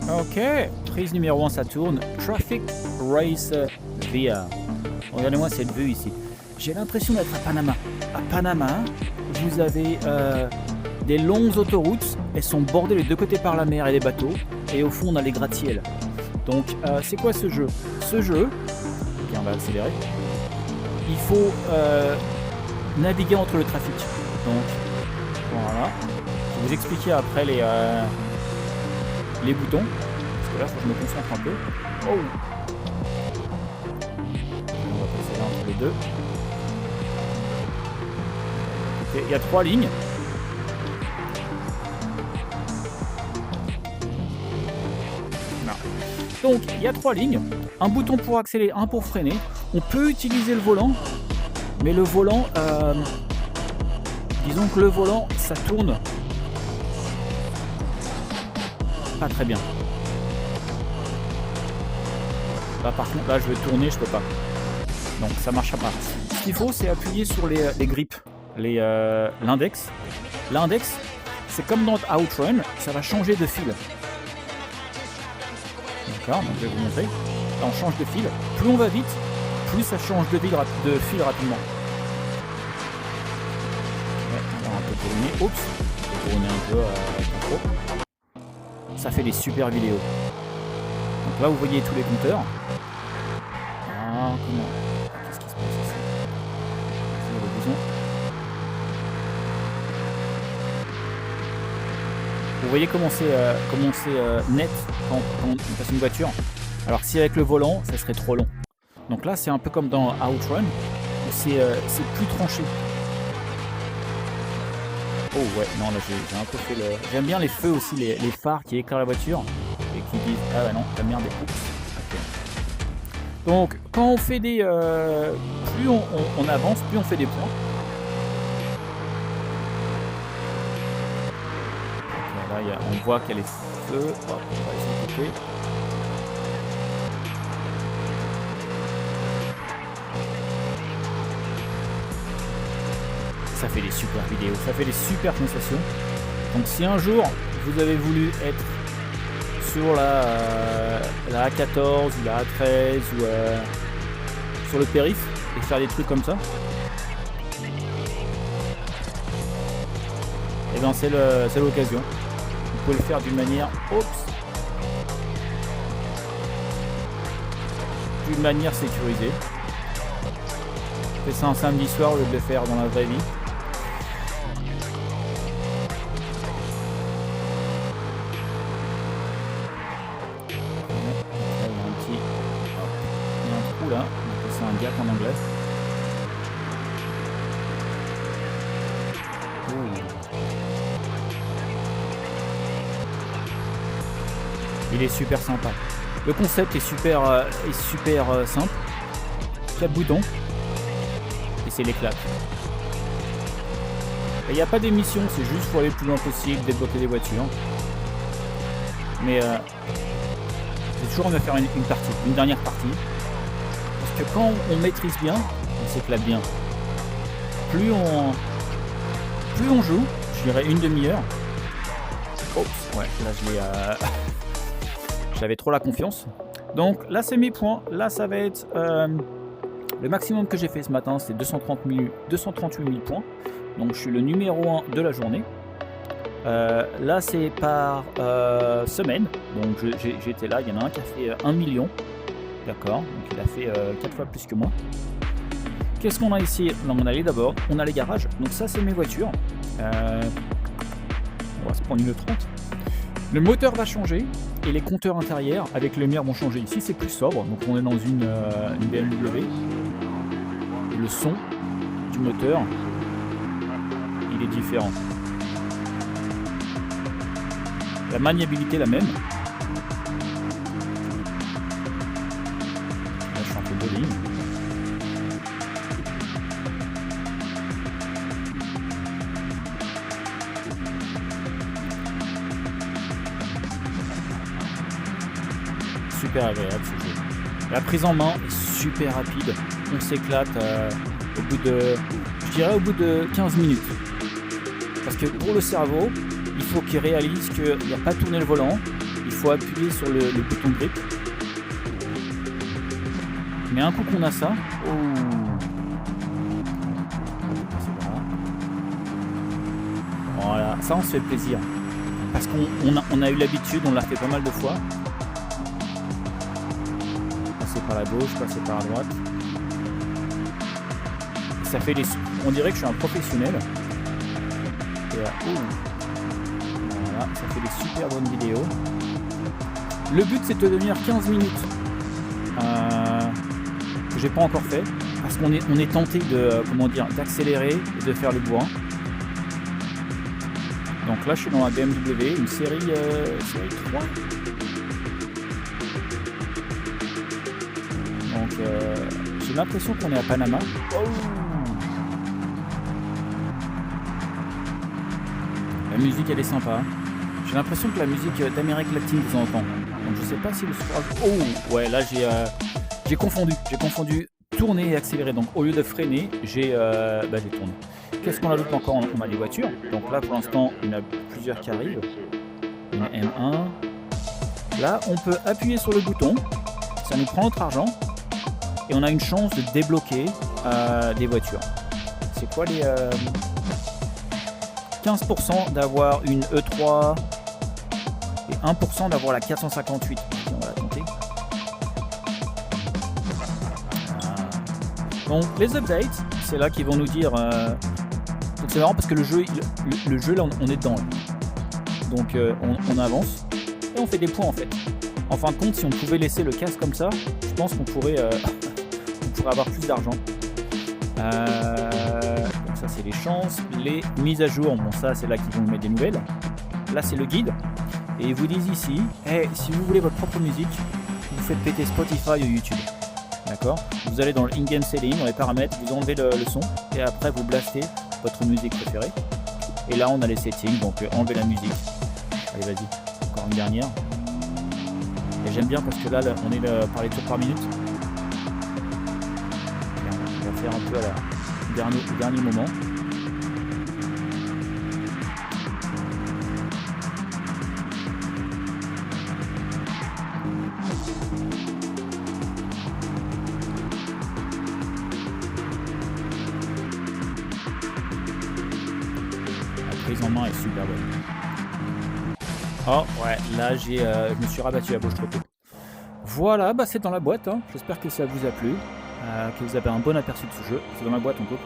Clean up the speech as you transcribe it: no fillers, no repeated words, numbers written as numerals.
Ok, prise numéro 1, ça tourne. Traffic Race VR. Regardez-moi cette vue ici. J'ai l'impression d'être à Panama. À Panama, vous avez des longues autoroutes. Elles sont bordées les deux côtés par la mer et les bateaux. Et au fond, on a les gratte-ciels. Donc, c'est quoi ce jeu? Ce jeu, ok, on va accélérer. Il faut naviguer entre le trafic. Donc, voilà. Je vais vous expliquer après les boutons. Parce que là, il faut que je me concentre un peu. Oh! On va passer là entre les deux. Ok, il y a 3 lignes. Non. Donc, il y a 3 lignes. Un bouton pour accélérer, un pour freiner. On peut utiliser le volant. Mais le volant... disons que le volant, ça tourne pas très bien. Là par contre, là je vais tourner, je peux pas. Donc ça marchera pas. Ce qu'il faut, c'est appuyer sur les grips, l'index. L'index, c'est comme dans Outrun, ça va changer de fil. D'accord, donc je vais vous montrer. Là on change de fil. Plus on va vite, plus ça change de fil rapidement. Ouais, on va un peu tourner. Oups, on va tourner un peu trop. Ça fait des super vidéos. Donc là vous voyez tous les compteurs. Ah, comment? Qu'est-ce qui se passe ici? C'est le bouton. Vous voyez comment c'est net quand on passe une voiture. Alors si avec le volant, ça serait trop long. Donc là c'est un peu comme dans Outrun, c'est plus tranché. Oh ouais, non là j'ai un peu fait le... J'aime bien les feux aussi, les phares qui éclairent la voiture et qui disent ah bah non, la merde est coupe. Okay. Donc quand on fait des... plus on avance, plus on fait des points. Okay, là on voit qu'il y a les feux. Hop, on va essayer de couper. Ça fait des super vidéos, ça fait des super sensations. Donc si un jour vous avez voulu être sur la A14 ou la A13 ou sur le périph' et faire des trucs comme ça, et bien c'est l'occasion. Vous pouvez le faire d'une manière d'une manière sécurisée. Faites ça un samedi soir au lieu de le faire dans la vraie vie. Là, c'est un gap en anglais. Il est super sympa. Le concept est super simple. 4 boutons et c'est l'éclat. Il n'y a pas d'émission, c'est juste pour aller le plus loin possible, débloquer des voitures. Mais j'ai toujours envie de faire une dernière partie. Que quand on maîtrise bien, on s'éclate bien. Plus on joue, je dirais une demi-heure. Oups, ouais, là j'avais trop la confiance. Donc là c'est mes points. Là ça va être le maximum que j'ai fait ce matin, c'est 238 000 points. Donc je suis le numéro 1 de la journée. Là c'est par semaine. Donc j'étais là, il y en a un qui a fait 1 million. D'accord, donc il a fait 4 fois plus que moi. Qu'est-ce qu'on a ici? Non, on a les d'abord, on a les garages. Donc ça c'est mes voitures. On va se prendre une 30. Le moteur va changer et les compteurs intérieurs avec les lumières vont changer. Ici c'est plus sobre, donc on est dans une BMW. Et le son du moteur, il est différent. La maniabilité est la même. Ligne. Super agréable ce jeu. La prise en main est super rapide. On s'éclate au bout de 15 minutes. Parce que pour le cerveau, il faut qu'il réalise qu'il n'y a pas tourné le volant, il faut appuyer sur le bouton de grip. Mais un coup qu'on a ça, oh. Voilà, ça on se fait plaisir. Parce qu'on a eu l'habitude, on l'a fait pas mal de fois. Passer par la gauche, passer par la droite. Ça fait on dirait que je suis un professionnel. Et voilà, ça fait des super bonnes vidéos. Le but c'est de devenir 15 minutes. Que j'ai pas encore fait. Parce qu'on est tenté de, d'accélérer et de faire le bourrin. Donc là je suis dans la BMW, une série 3. Donc j'ai l'impression qu'on est à Panama. Oh, la musique elle est sympa. J'ai l'impression que la musique d'Amérique latine de temps en temps. Donc je sais pas si le soir... Oh ouais, là j'ai confondu tourner et accélérer. Donc au lieu de freiner, j'ai tourné. Qu'est-ce qu'on ajoute encore? On a des voitures. Donc là pour l'instant il y en a plusieurs qui arrivent. Une M1. Là on peut appuyer sur le bouton. Ça nous prend notre argent. Et on a une chance de débloquer des voitures. C'est quoi les 15% d'avoir une E3 et 1% d'avoir la 458. On va la compter. Donc les updates, c'est là qu'ils vont nous dire. Donc c'est marrant parce que le jeu là on est dedans. Là. Donc on avance et on fait des points en fait. En fin de compte, si on pouvait laisser le casque comme ça, je pense qu'on pourrait, avoir plus d'argent. Donc ça c'est les chances, les mises à jour. Bon ça c'est là qu'ils vont nous mettre des nouvelles. Là c'est le guide et ils vous disent ici, hey, si vous voulez votre propre musique, vous faites péter Spotify ou YouTube. D'accord? Vous allez dans le in-game setting, dans les paramètres, vous enlevez le son et après vous blastez votre musique préférée. Et là on a les settings, donc enlever la musique. Allez vas-y, encore une dernière. Et j'aime bien parce que là on est par les tours par minute. On va faire un peu au dernier moment. La prise en main est super bonne. Oh ouais, là je me suis rabattu à gauche trop tôt. Voilà, c'est dans la boîte, hein. J'espère que ça vous a plu, que vous avez un bon aperçu de ce jeu. C'est dans la boîte, on coupe.